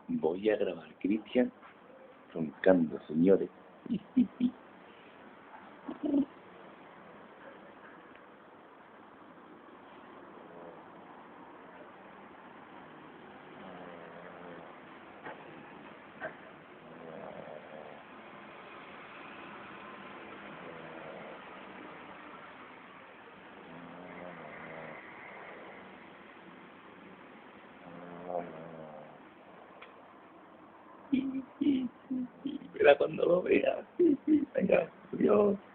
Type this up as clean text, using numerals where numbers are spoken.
Voy a grabar Cristian roncando, señores. Mira cuando lo vea. Venga, Dios.